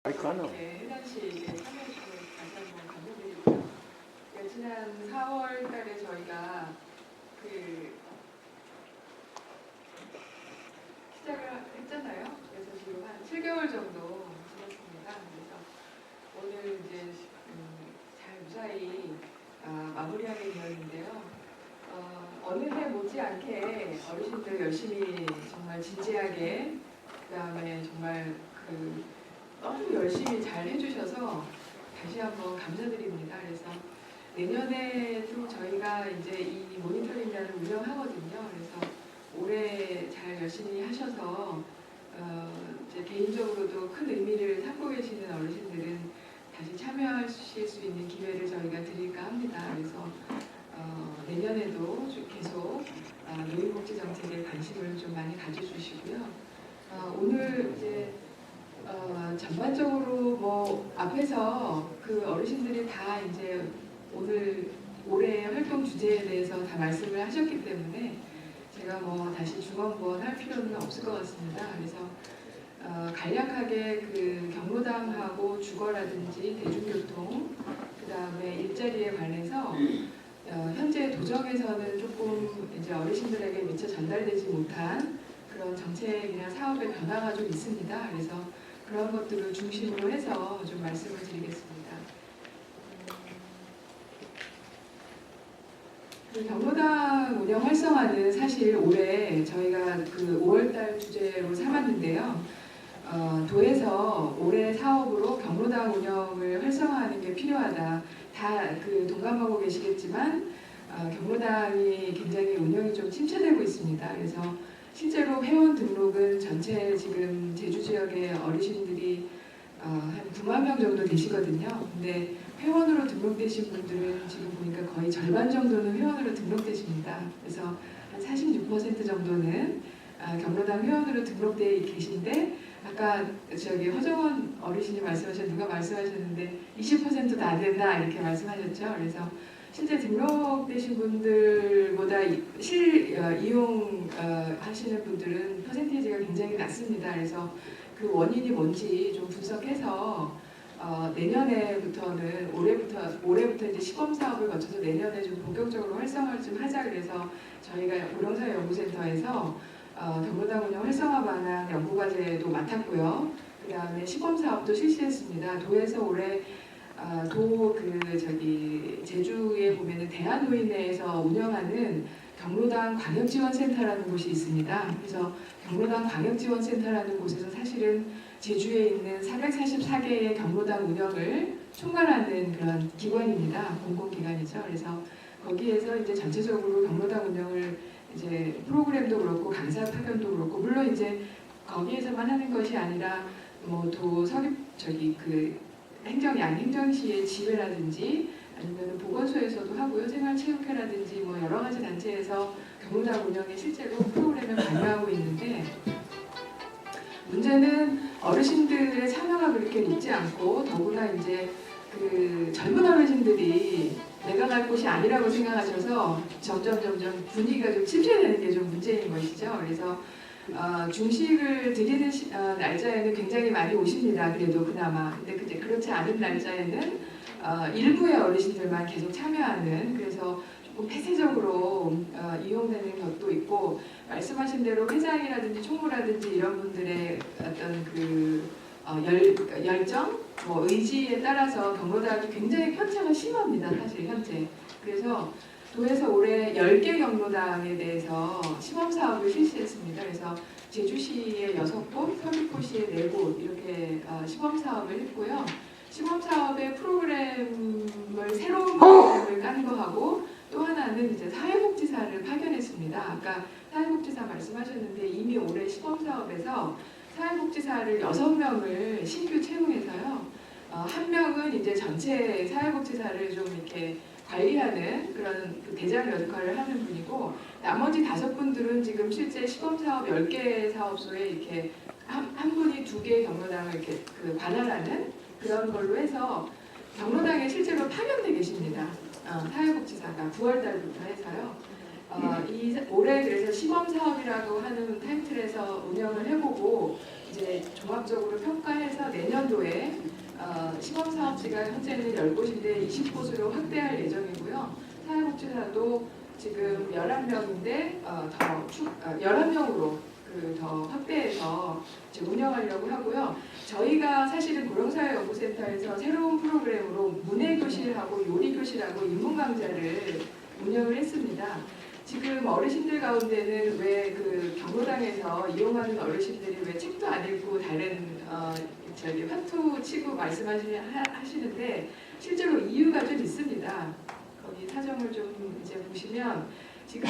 해당 시에 참여해 주셔서 다시 한번 감사드리고요. 지난 4월 달에 저희가 시작을 했잖아요. 그래서 지금 한 7개월 정도 지났습니다. 그래서 오늘 이제 잘 무사히 마무리하게 되었는데요. 어느 해 못지않게 어르신들 열심히 정말 진지하게 그다음에 정말 너무 열심히 잘 해주셔서 다시 한번 감사드립니다. 그래서 내년에도 저희가 이제 이 모니터링단을 운영하거든요. 그래서 올해 잘 열심히 하셔서 이제 개인적으로도 큰 의미를 삼고 계시는 어르신들은 다시 참여하실 수 있는 기회를 저희가 드릴까 합니다. 그래서 내년에도 계속 노인복지 정책에 관심을 좀 많이 가져주시고요. 오늘 이제 전반적으로 뭐 앞에서 그 어르신들이 다 이제 올해 활동 주제에 대해서 다 말씀을 하셨기 때문에 제가 뭐 다시 중언부언 할 필요는 없을 것 같습니다. 그래서 간략하게 그 경로당하고 주거라든지 대중교통, 그 다음에 일자리에 관해서 현재 도정에서는 조금 이제 어르신들에게 미처 전달되지 못한 그런 정책이나 사업의 변화가 좀 있습니다. 그래서 그런 것들을 중심으로 해서 좀 말씀을 드리겠습니다. 그 경로당 운영 활성화는 사실 올해 저희가 그 5월달 주제로 삼았는데요. 도에서 올해 사업으로 경로당 운영을 활성화하는 게 필요하다. 다 그 동감하고 계시겠지만 경로당이 굉장히 운영이 좀 침체되고 있습니다. 그래서 실제로 회원 등록은 전체 지금 제주 지역의 어르신들이 한 9만 명 정도 되시거든요. 근데 회원으로 등록되신 분들은 지금 보니까 거의 절반 정도는 회원으로 등록되십니다. 그래서 한 46% 정도는 경로당 회원으로 등록되어 계신데 아까 저기 허정원 어르신이 누가 말씀하셨는데 20%도 안 된다 이렇게 말씀하셨죠. 그래서 실제 등록되신 분들보다 이용하시는 분들은 퍼센테이지가 굉장히 낮습니다. 그래서 그 원인이 뭔지 좀 분석해서 내년에부터는 올해부터 이제 시범 사업을 거쳐서 내년에 좀 본격적으로 활성화를 좀 하자 그래서 저희가 고령사회 연구센터에서 경로당 운영 활성화 방안 연구과제도 맡았고요. 그 다음에 시범 사업도 실시했습니다. 도에서 올해 제주에 보면은 대한노인회에서 운영하는 경로당 광역지원센터라는 곳이 있습니다. 그래서 경로당 광역지원센터라는 곳에서 사실은 제주에 있는 444개의 경로당 운영을 총괄하는 그런 기관입니다. 공공기관이죠. 그래서 거기에서 이제 전체적으로 경로당 운영을 이제 프로그램도 그렇고 강사 파견도 그렇고 물론 이제 거기에서만 하는 것이 아니라 뭐 행정시의 지회라든지 아니면 보건소에서도 하고요. 생활체육회라든지 뭐 여러 가지 단체에서 경로당 운영에 실제로 프로그램을 관여하고 있는데 문제는 어르신들의 참여가 그렇게 높지 않고 더구나 이제 그 젊은 어르신들이 내가 갈 곳이 아니라고 생각하셔서 점점 분위기가 좀 침체되는 게 좀 문제인 것이죠. 그래서 중식을 드리는 날짜에는 굉장히 많이 오십니다. 그래도 그나마. 근데 그렇지 않은 날짜에는 일부의 어르신들만 계속 참여하는 그래서 조금 폐쇄적으로 이용되는 것도 있고 말씀하신 대로 회장이라든지 총무라든지 이런 분들의 어떤 열정, 의지에 따라서 경로당이 굉장히 편차가 심합니다. 사실 현재. 그래서 도에서 올해 10개 경로당에 대해서 시범사업을 실시했습니다. 그래서 제주시에 6곳, 서귀포시에 4곳 이렇게 시범사업을 했고요. 시범사업의 새로운 프로그램을 깐 거하고 또 하나는 이제 사회복지사를 파견했습니다. 아까 사회복지사 말씀하셨는데 이미 올해 시범사업에서 사회복지사를 6명을 신규 채용해서요. 한 명은 이제 전체 사회복지사를 좀 이렇게 관리하는 그런 대장 역할을 하는 분이고 나머지 5분들은 지금 실제 시범사업 10개 사업소에 이렇게 한 분이 2개의 경로당을 이렇게 관할하는 그런 걸로 해서 경로당에 실제로 파견돼 계십니다. 사회복지사가 9월달부터 해서요. 올해 그래서 시범사업이라고 하는 타이틀에서 운영을 해보고 이제 종합적으로 평가해서 내년도에 시범사업지가 현재는 10곳인데 20곳으로 확대할 예정이고요. 사회복지사도 지금 11명인데 11명으로 더 확대해서 이제 운영하려고 하고요. 저희가 사실은 고령사회연구센터에서 새로운 프로그램으로 문해교실하고 요리교실하고 인문강좌를 운영을 했습니다. 지금 어르신들 가운데는 왜 그 경로당에서 이용하는 어르신들이 왜 책도 안 읽고 다른 화투 치고 말씀하시는데 실제로 이유가 좀 있습니다. 거기 사정을 좀 이제 보시면 지금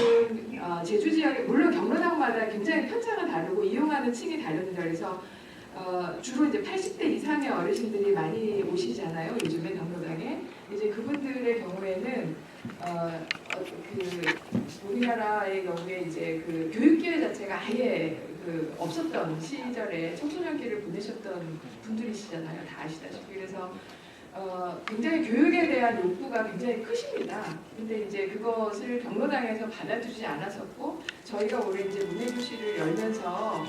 제주 지역에 물론 경로당마다 굉장히 편차가 다르고 이용하는 층이 다릅니다. 그래서 주로 이제 80대 이상의 어르신들이 많이 오시잖아요. 요즘에 경로당에 이제 그분들의 경우에는 우리나라의 경우에 이제 그 교육기회 자체가 아예 없었던 시절에 청소년기를 보내셨던 분들이시잖아요. 다 아시다시피. 그래서 굉장히 교육에 대한 욕구가 굉장히 크십니다. 근데 이제 그것을 경로당에서 받아들이지 않았었고 저희가 올해 이제 문해교실을 열면서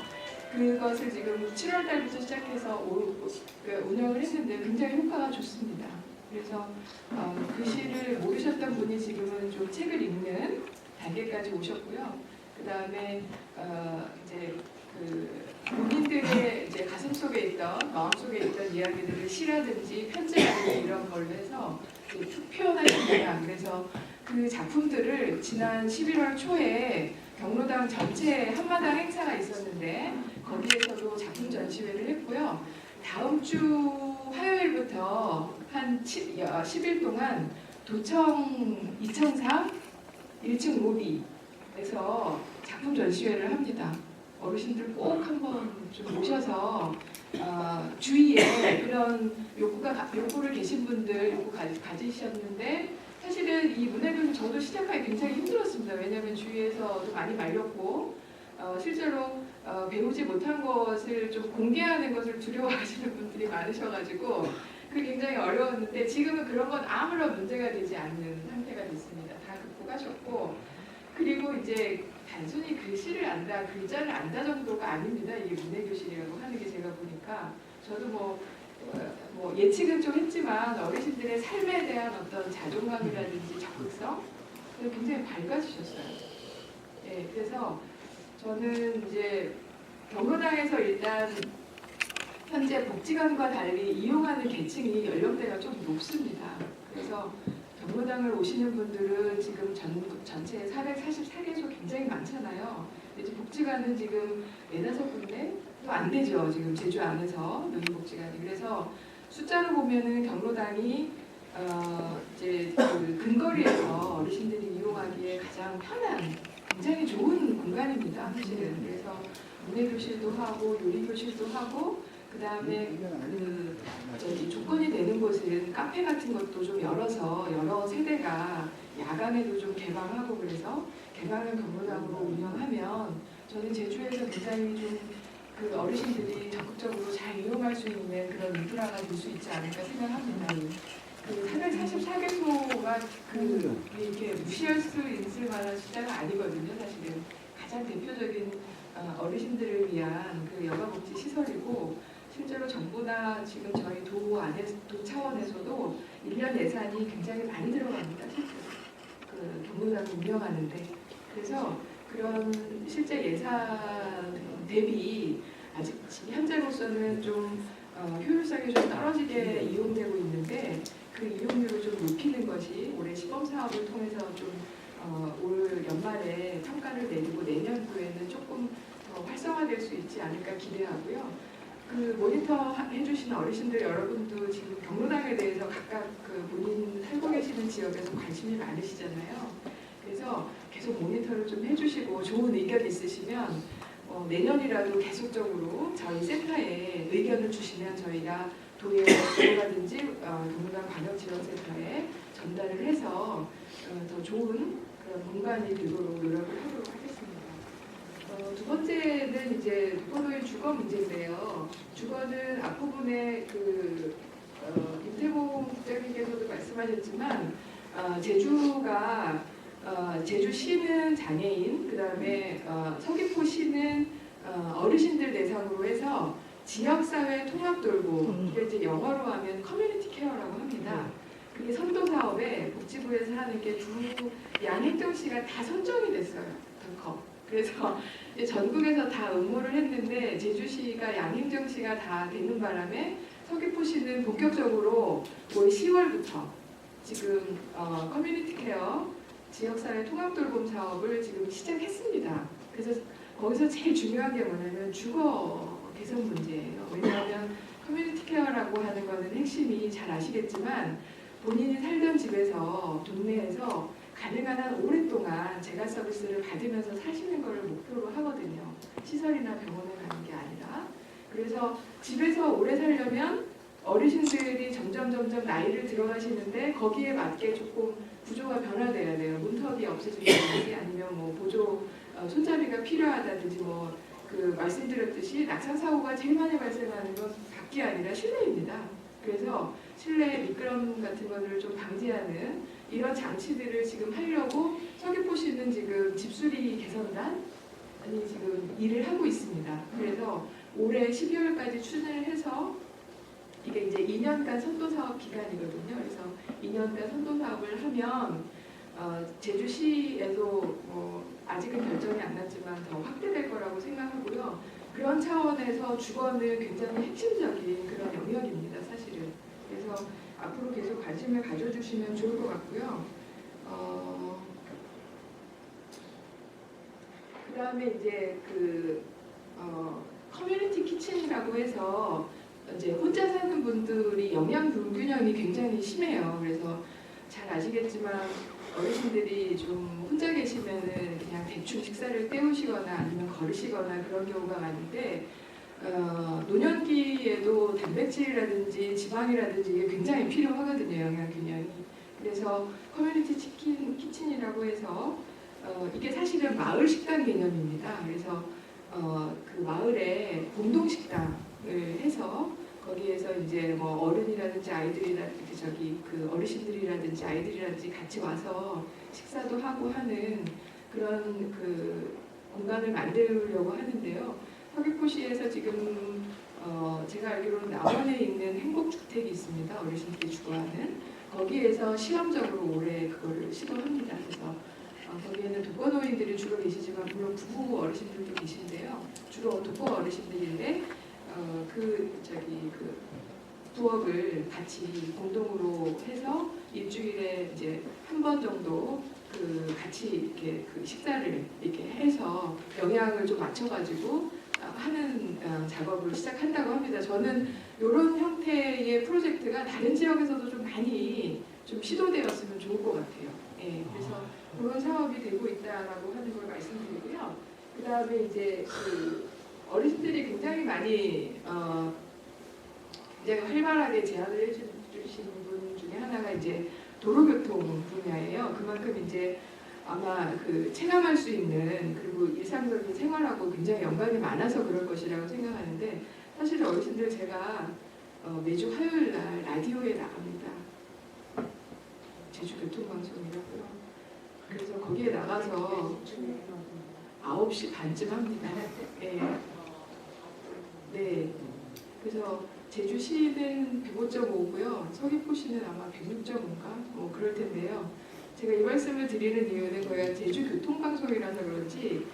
그것을 지금 7월 달부터 시작해서 운영을 했는데 굉장히 효과가 좋습니다. 그래서 글씨를 모르셨던 분이 지금은 좀 책을 읽는 단계까지 오셨고요. 그 다음에 이제 본인들의 이제 가슴 속에 있던 마음 속에 있던 이야기들을 시라든지 편지라든지 이런 걸로 해서 툭 표현하십니다. 그래서 그 작품들을 지난 11월 초에 경로당 전체 한마당 행사가 있었는데 거기에서도 작품 전시회를 했고요. 다음 주 화요일부터 한 10일 동안 도청 2층 1층 로비에서 작품 전시회를 합니다. 어르신들 꼭 한번 좀 오셔서 주위에 그런 욕구를 계신 분들 욕구 가지셨는데 사실은 이 문해교실 저도 시작하기 굉장히 힘들었습니다. 왜냐하면 주위에서도 많이 말렸고 실제로 배우지 못한 것을 좀 공개하는 것을 두려워하시는 분들이 많으셔가지고 그게 굉장히 어려웠는데 지금은 그런 건 아무런 문제가 되지 않는 상태가 됐습니다. 다 극복하셨고 그리고 이제 단순히 글씨를 안다, 글자를 안다 정도가 아닙니다. 이게 문해교실이라고 하는 게 제가 보니까 저도 뭐 예측은 좀 했지만 어르신들의 삶에 대한 어떤 자존감이라든지 적극성 굉장히 밝아지셨어요. 네, 그래서 저는 이제 경로당에서 일단 현재 복지관과 달리 이용하는 계층이 연령대가 좀 높습니다. 그래서 경로당을 오시는 분들은 지금 전체 444개소 굉장히 많잖아요. 이제 복지관은 지금 4-5군데 또 안 되죠. 지금 제주 안에서 노인복지관이. 그래서 숫자로 보면은 경로당이 이제 그 근거리에서 어르신들이 이용하기에 가장 편한 굉장히 좋은 공간입니다. 사실은. 그래서 문해교실도 하고 요리교실도 하고 그 다음에 조건이 되는 곳은 카페 같은 것도 좀 열어서 여러 세대가 야간에도 좀 개방하고 그래서 개방형 경로당으로 운영하면 저는 제주에서 굉장히 좀 그 어르신들이 적극적으로 잘 이용할 수 있는 그런 인프라가 될 수 있지 않을까 생각합니다. 그 444개소가 이렇게 무시할 수 있을 만한 숫자가 아니거든요. 사실은 가장 대표적인 어르신들을 위한 그 여가복지 시설이고 실제로 정부나 지금 저희 도 차원에서도 1년 예산이 굉장히 많이 들어갑니다. 실제로 그 경로당을 운영하는데 그래서 그런 실제 예산 대비 아직 현재로서는 좀 효율성이 좀 떨어지게 이용되고 있는데 그 이용률을 좀 높이는 것이 올해 시범사업을 통해서 좀 올 연말에 평가를 내리고 내년도에는 조금 더 활성화될 수 있지 않을까 기대하고요. 그 모니터 해주시는 어르신들 여러분도 지금 경로당에 대해서 각각 그 본인 살고 계시는 지역에서 관심이 많으시잖아요. 그래서 계속 모니터를 좀 해주시고 좋은 의견 있으시면 내년이라도 계속적으로 저희 센터에 의견을 주시면 저희가 도라든지 경로당 광역지원센터에 전달을 해서 더 좋은 그런 공간이 되도록 노력을 하도록 하겠습니다. 두 번째는 이제 독거노인 주거 문제인데요. 주거는 앞부분에 임태봉 국장님께서도 말씀하셨지만 제주가 제주시는 장애인, 그 다음에 서귀포시는 어르신들 대상으로 해서 지역사회 통합돌봄, 이게 이제 영어로 하면 커뮤니티 케어라고 합니다. 그게 선도 사업에 복지부에서 하는 게 두 양행정시가 다 선정이 됐어요. 덜컥. 그래서 이제 전국에서 다 응모를 했는데 제주시가 양행정시가 다 되는 바람에 서귀포시는 본격적으로 올 10월부터 지금 커뮤니티 케어 지역사회 통합돌봄 사업을 지금 시작했습니다. 그래서 거기서 제일 중요한 게 뭐냐면 주거 개선 문제예요. 왜냐하면 커뮤니티 케어라고 하는 거는 핵심이 잘 아시겠지만 본인이 살던 집에서 동네에서 가능한 한 오랫동안 재가 서비스를 받으면서 사시는 것을 목표로 하거든요. 시설이나 병원에 가는 게 아니라. 그래서 집에서 오래 살려면 어르신들이 점점 나이를 들어가시는데 거기에 맞게 조금 구조가 변화돼야 돼요. 문턱이 없어진다든지 아니면 뭐 보조 손잡이가 필요하다든지 뭐 그 말씀드렸듯이 낙상 사고가 제일 많이 발생하는 건 밖이 아니라 실내입니다. 그래서 실내 미끄럼 같은 것들을 좀 방지하는 이런 장치들을 지금 하려고 서귀포시는 지금 집수리 개선단이 지금 일을 하고 있습니다. 그래서 올해 12월까지 추진을 해서 이게 이제 2년간 선도사업 기간이거든요. 그래서 2년간 선도사업을 하면 제주시에도 아직은 결정이 안 났지만 더 확대될 거라고 생각하고요. 그런 차원에서 주거는 굉장히 핵심적인 그런 영역입니다, 사실은. 그래서 앞으로 계속 관심을 가져주시면 좋을 것 같고요. 그 다음에 이제 커뮤니티 키친이라고 해서 이제 혼자 사는 분들이 영양 불균형이 굉장히 심해요. 그래서 잘 아시겠지만 어르신들이 좀 혼자 계시면은 그냥 대충 식사를 때우시거나 아니면 걸으시거나 그런 경우가 많은데 노년기에도 단백질이라든지 지방이라든지 이게 굉장히 필요하거든요. 영양 균형이. 그래서 커뮤니티 키친이라고 해서 이게 사실은 마을 식당 개념입니다. 그래서 그 마을에 공동 식당을 해서 거기에서 이제 뭐 어른이라든지 아이들이라든지 그 어르신들이라든지 아이들이라든지 같이 와서 식사도 하고 하는 그런 그 공간을 만들려고 하는데요. 서귀포시에서 지금 제가 알기로는 남원에 있는 행복주택이 있습니다. 어르신들이 주거하는 거기에서 시험적으로 올해 그걸 시도합니다. 그래서 거기에는 독거노인들이 주로 계시지만 물론 부부 어르신들도 계신데요. 주로 독거 어르신들인데 그 부엌을 같이 공동으로 해서 일주일에 이제 한 번 정도 같이 이렇게 식사를 이렇게 해서 영양을 좀 맞춰가지고 하는 작업을 시작한다고 합니다. 저는 이런 형태의 프로젝트가 다른 지역에서도 좀 많이 좀 시도되었으면 좋을 것 같아요. 예, 그래서 그런 사업이 되고 있다라고 하는 걸 말씀드리고요. 그 다음에 이제 어르신들이 굉장히 많이 굉장히 활발하게 제안을 해주신 분 중에 하나가 이제 도로교통 분야예요. 그만큼 이제 아마 체감할 수 있는 그리고 일상적인 생활하고 굉장히 연관이 많아서 그럴 것이라고 생각하는데 사실 어르신들 제가 매주 화요일 날 라디오에 나갑니다. 제주교통방송이라고요. 그래서 거기에 나가서 9시 반쯤 합니다. 네. 네. 그래서 제주시는 105.5고요. 서귀포시는 아마 106.5인가? 뭐 그럴 텐데요. 제가 이 말씀을 드리는 이유는 거야 제주교통방송이라서 그런지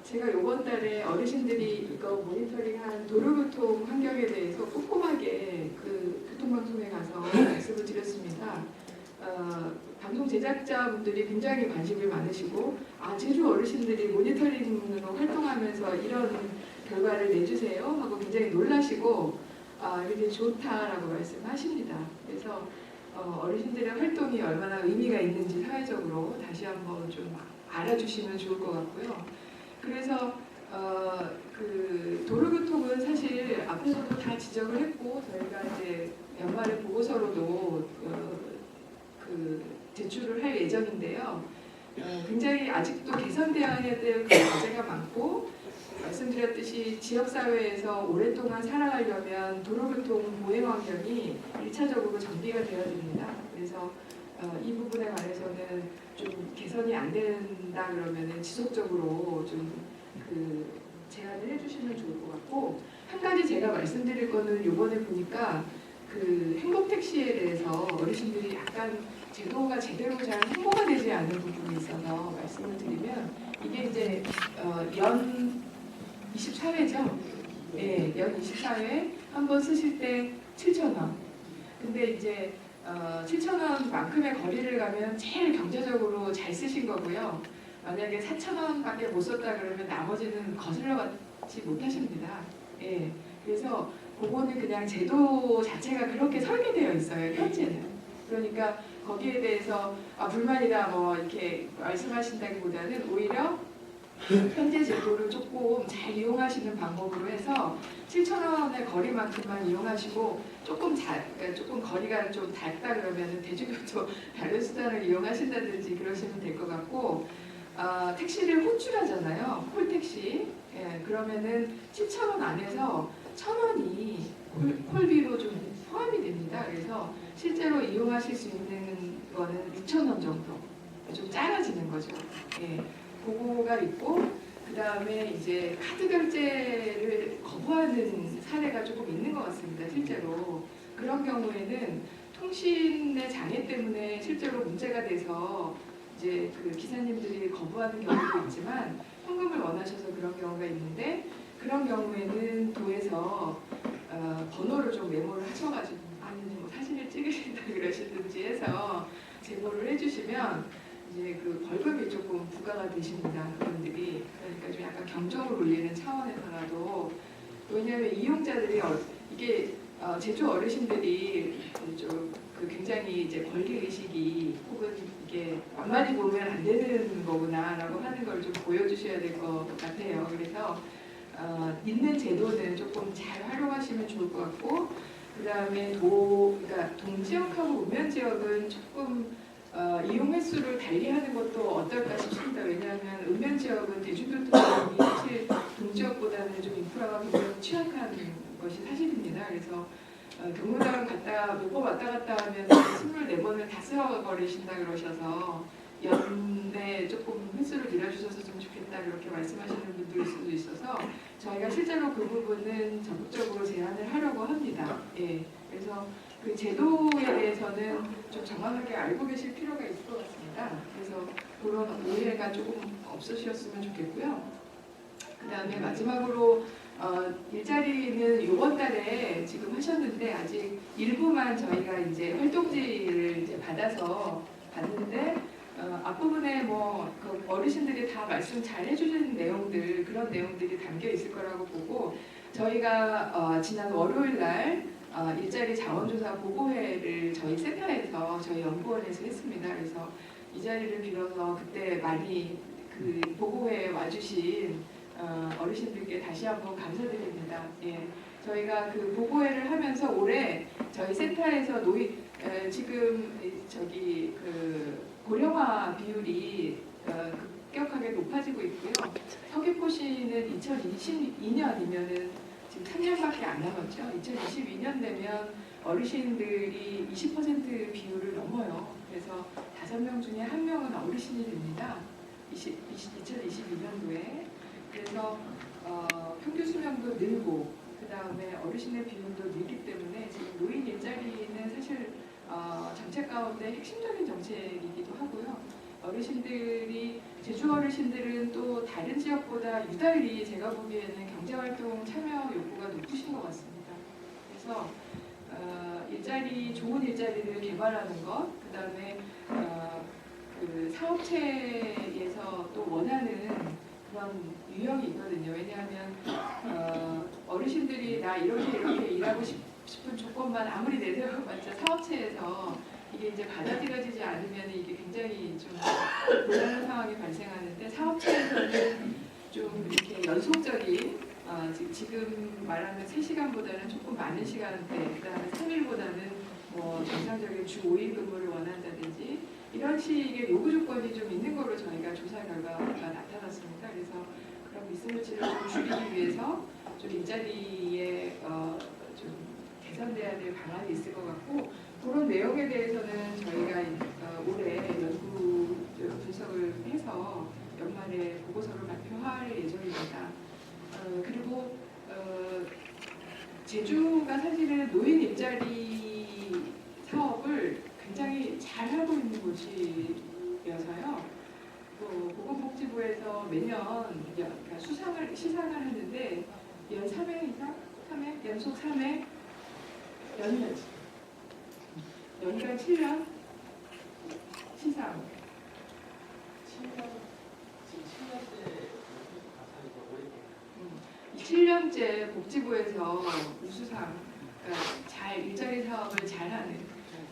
제가 이번 달에 어르신들이 이거 모니터링한 도로교통 환경에 대해서 꼼꼼하게 그 교통방송에 가서 말씀을 드렸습니다. 방송 제작자분들이 굉장히 관심이 많으시고 제주 어르신들이 모니터링으로 활동하면서 이런 결과를 내주세요 하고 굉장히 놀라시고 이렇게 좋다라고 말씀하십니다. 그래서 어르신들의 활동이 얼마나 의미가 있는지 사회적으로 다시 한번 좀 알아주시면 좋을 것 같고요. 그래서 도로교통은 사실 앞에서도 다 지적을 했고 저희가 이제 연말에 보고서로도 제출을 할 예정인데요. 굉장히 아직도 개선되어야 될 과제가 많고 말씀드렸듯이 지역사회에서 오랫동안 살아가려면 도로교통 보행 환경이 1차적으로 정비가 되어야 됩니다. 그래서 이 부분에 관해서는 좀 개선이 안 된다 그러면 지속적으로 좀 제안을 해주시면 좋을 것 같고 한 가지 제가 말씀드릴 거는 요번에 보니까 그 행복택시에 대해서 어르신들이 약간 제도가 제대로 잘 홍보가 되지 않은 부분이 있어서 말씀을 드리면 이게 이제 연 24회죠. 예, 연 24회 한 번 쓰실 때 7,000원. 근데 이제 7,000원만큼의 거리를 가면 제일 경제적으로 잘 쓰신 거고요. 만약에 4,000원밖에 못 썼다 그러면 나머지는 거슬러 받지 못하십니다. 예, 그래서 그거는 그냥 제도 자체가 그렇게 설계되어 있어요. 현재는. 그러니까 거기에 대해서 불만이다 뭐 이렇게 말씀하신다기보다는 오히려 현재 제도를 조금 잘 이용하시는 방법으로 해서 7,000원의 거리만큼만 이용하시고 조금 거리가 좀 닿다 그러면 대중교통 다른 수단을 이용하신다든지 그러시면 될 것 같고 택시를 호출하잖아요. 콜택시. 예, 그러면은 7,000원 안에서 1,000원이 콜비로 좀 포함이 됩니다. 그래서 실제로 이용하실 수 있는 거는 6,000원 정도 좀 작아지는 거죠. 예, 그거가 있고 그 다음에 이제 카드 결제를 거부하는 사례가 조금 있는 것 같습니다. 실제로 그런 경우에는 통신의 장애 때문에 실제로 문제가 돼서 이제 그 기사님들이 거부하는 경우도 있지만 현금을 원하셔서 그런 경우가 있는데 그런 경우에는 도에서 번호를 좀 메모를 하셔가지고 아니면 뭐 사진을 찍으신다 그러시든지 해서 제보를 해주시면 이제 그 벌금이 조금 부과가 되십니다. 그분들이. 그러니까 좀 약간 경종을 울리는 차원에서라도 왜냐하면 이용자들이 이게 제주 어르신들이 좀 그 굉장히 이제 권리 의식이 혹은 이게 앞마디 보면 안 되는 거구나라고 하는 걸 좀 보여주셔야 될 것 같아요. 그래서 있는 제도는 조금 잘 활용하시면 좋을 것 같고 그 다음에 그러니까 동지역하고 읍면지역은 조금 이용 횟수를 달리하는 것도 어떨까 싶습니다. 왜냐하면 읍면지역은 대중교통이 사실 동지역보다는 좀 인프라가 굉장히 취약한 것이 사실입니다. 그래서 경로당 몇 번 왔다 갔다 하면 24번을 다 쓸어버리신다 그러셔서 연내 조금 횟수를 늘려주셔서 좀 좋겠다 이렇게 말씀하시는 분들일 수도 있어서 저희가 실제로 그 부분은 적극적으로 제안을 하려고 합니다. 예, 그래서 그 제도에 대해서는 좀 정확하게 알고 계실 필요가 있을 것 같습니다. 그래서 그런 오해가 조금 없으셨으면 좋겠고요. 그 다음에 마지막으로 일자리는 이번 달에 지금 하셨는데 아직 일부만 저희가 이제 활동지를 이제 받아서 봤는데 앞부분에 그 어르신들이 다 말씀 잘 해주신 내용들 그런 내용들이 담겨 있을 거라고 보고 저희가 지난 월요일 날 일자리 자원조사 보고회를 저희 센터에서 저희 연구원에서 했습니다. 그래서 이 자리를 빌어서 그때 많이 그 보고회에 와주신 어르신들께 다시 한번 감사드립니다. 예, 저희가 그 보고회를 하면서 올해 저희 센터에서 지금 그 고령화 비율이 급격하게 높아지고 있고요. 서귀포시는 2022년이면은 지금 3년밖에 안 남았죠. 2022년 되면 어르신들이 20% 비율을 넘어요. 그래서 5명 중에 1명은 어르신이 됩니다. 2022년도에. 그래서 평균 수명도 늘고 그 다음에 어르신의 비율도 늘기 때문에 지금 노인 일자리는 사실 정책 가운데 핵심적인 정책이기도 하고요. 제주 어르신들은 또 다른 지역보다 유달리 제가 보기에는 경제활동 참여 욕구가 높으신 것 같습니다. 그래서 좋은 일자리를 개발하는 것, 그 다음에 그 사업체에서 또 원하는 그런 유형이 있거든요. 왜냐하면 어르신들이 나 이렇게 일하고 싶은 조건만 아무리 내세워봤자 사업체에서 이게 이제 받아들여지지 않으면 이게 굉장히 좀 곤란한 상황이 발생하는데 사업체에서는 좀 이렇게 연속적인 지금 말하는 3시간보다는 조금 많은 시간대, 그 다음에 3일보다는 뭐 정상적인 주 5일 근무를 원한다든지 이런 식의 요구 조건이 좀 있는 거로 저희가 조사 결과가 나타났습니다. 그래서 그런 미스매치를 좀 줄이기 위해서 좀 일자리에 좀 개선돼야 될 방안이 있을 것 같고 그런 내용에 대해서는 저희가 올해 연구 분석을 해서 연말에 보고서를 발표할 예정입니다. 그리고 제주가 사실은 노인 일자리 사업을 굉장히 잘 하고 있는 곳이어서요. 보건복지부에서 매년 그러니까 시상을 하는데 연 3회 이상? 3회? 연속 3회? 연간 7년 시상. 7년째 복지부에서 우수상, 그러니까 잘 일자리 사업을 잘하는,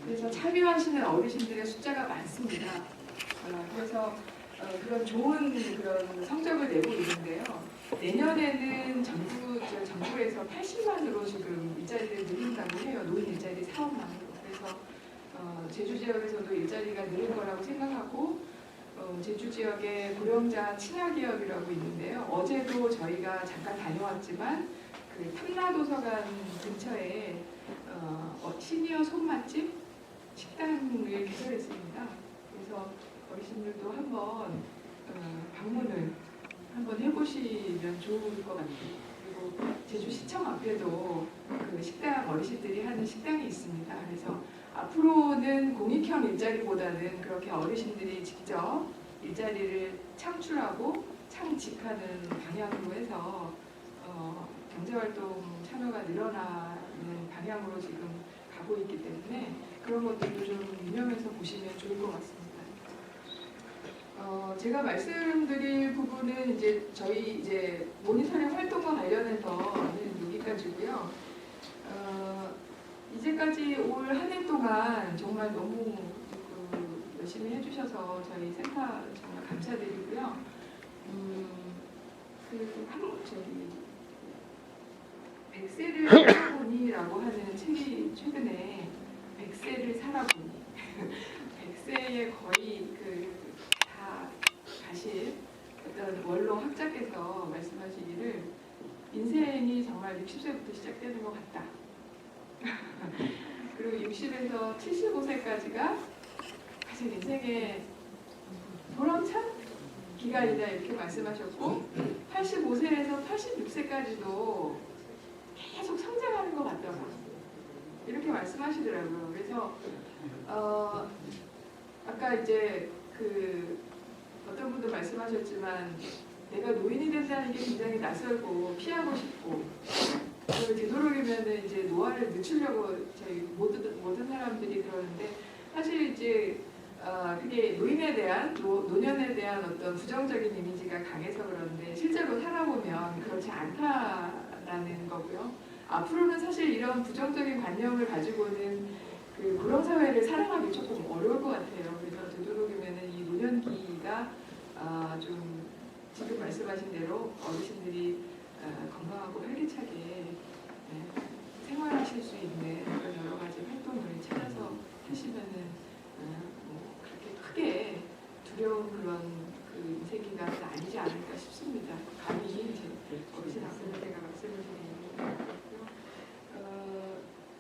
그래서 참여하시는 어르신들의 숫자가 많습니다. 그래서 그런 좋은 그런 성적을 내고 있는데요. 내년에는 정부에서 80만으로 지금 일자리를 늘린다고 해요. 노인 일자리 사업만으로. 그래서 제주 지역에서도 일자리가 늘을 거라고 생각하고, 제주 지역의 고령자 친화기업이라고 있는데요. 어제도 저희가 잠깐 다녀왔지만 그 탐라도서관 근처에 시니어 손맛집 식당을 개설했습니다. 그래서 어르신들도 한번 방문을 한번 해보시면 좋을 것 같아요. 그리고 제주시청 앞에도 그 식당 어르신들이 하는 식당이 있습니다. 그래서 앞으로는 공익형 일자리보다는 그렇게 어르신들이 직접 일자리를 창출하고 창직하는 방향으로 해서 경제활동 참여가 늘어나는 방향으로 지금 가고 있기 때문에 그런 것들도 좀 유념해서 보시면 좋을 것 같습니다. 제가 말씀드릴 부분은 이제 저희 이제 모니터링 활동과 관련해서는 여기까지고요. 이제까지 올 한 해 동안 정말 너무 열심히 해주셔서 저희 센터 정말 감사드리고요. 저기 백세를 살아보니라고 하는 책이 최근에 백세를 살아보니 백세의 거의 다 가실 어떤 원로 학자께서 말씀하시기를 인생이 정말 60세부터 시작되는 것 같다. 그리고 60에서 75세까지가 가장 인생의 보람찬 기간이다 이렇게 말씀하셨고 85세에서 86세까지도 계속 성장하는 것 같더라 이렇게 말씀하시더라고요. 그래서 아까 이제 어떤 분도 말씀하셨지만 내가 노인이 된다는 게 굉장히 낯설고 피하고 싶고 그리고 되도록이면 이제 노화를 늦추려고 저희 모든 사람들이 그러는데 사실 이제 그게 노인에 대한 노년에 대한 어떤 부정적인 이미지가 강해서 그런데 실제로 살아보면 그렇지 않다라는 거고요. 앞으로는 사실 이런 부정적인 관념을 가지고는 고령 사회를 살아가기 조금 어려울 것 같아요. 그래서 되도록이면 이 노년기가 좀 지금 말씀하신 대로 어르신들이 건강하고 활기차게 생활하실 수 있는 그런 여러 가지 활동을 찾아서 하시면은 뭐 그렇게 크게 두려운 그런 인생기간은 아니지 않을까 싶습니다. 감히 이제 어르신 앞에서 제가 말씀을 드리는 거고요.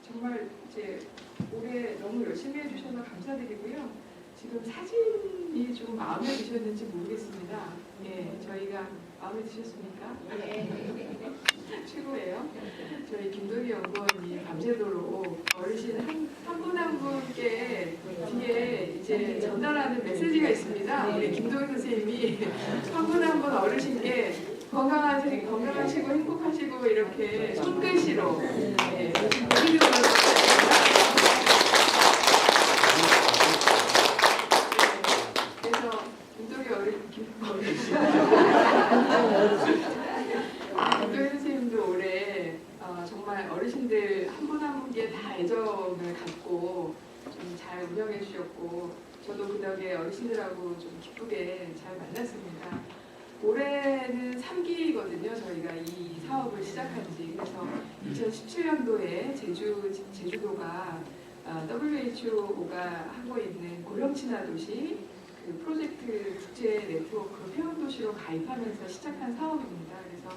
정말 이제 올해 너무 열심히 해주셔서 감사드리고요. 지금 사진이 좀 마음에 드셨는지 모르겠습니다. 예, 저희가 마음에 드셨습니까? 네. 최고예요. 저희 김도희 연구원이 밤새도록 어르신 한 분 한 분께 뒤에 이제 전달하는 메시지가 있습니다. 우리 김도희 선생님이 한 분 한 분 어르신께 건강하시고 행복하시고 이렇게 손글씨로 예, 그래서 김도희 선생님도 올해 정말 어르신들 한 분 한 분께 다 애정을 갖고 좀 잘 운영해 주셨고 저도 그 덕에 어르신들하고 좀 기쁘게 잘 만났습니다. 올해는 3기거든요. 저희가 이 사업을 시작한 지. 그래서 2017년도에 제주도가 WHO가 하고 있는 고령친화 도시 프로젝트 국제 네트워크 회원도시로 가입하면서 시작한 사업입니다. 그래서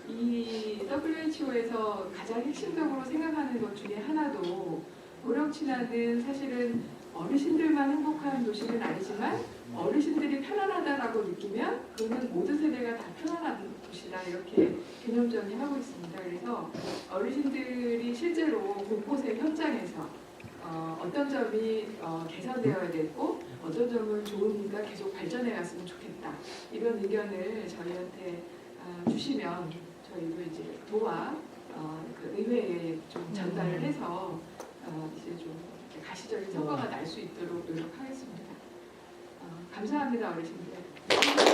이 WHO에서 가장 핵심적으로 생각하는 것 중에 하나도 고령친화는 사실은 어르신들만 행복한 도시는 아니지만 어르신들이 편안하다라고 느끼면 그거는 모든 세대가 다 편안한 도시다 이렇게 개념 정의하고 있습니다. 그래서 어르신들이 실제로 곳곳의 현장에서 어떤 점이 개선되어야 되고 어떤 점을 좋으니까 계속 발전해 갔으면 좋겠다 이런 의견을 저희한테 주시면 저희도 이제 도와 그 의회에 좀 전달을 해서 이제 좀 가시적인 성과가 날 수 있도록 노력하겠습니다. 감사합니다, 어르신들.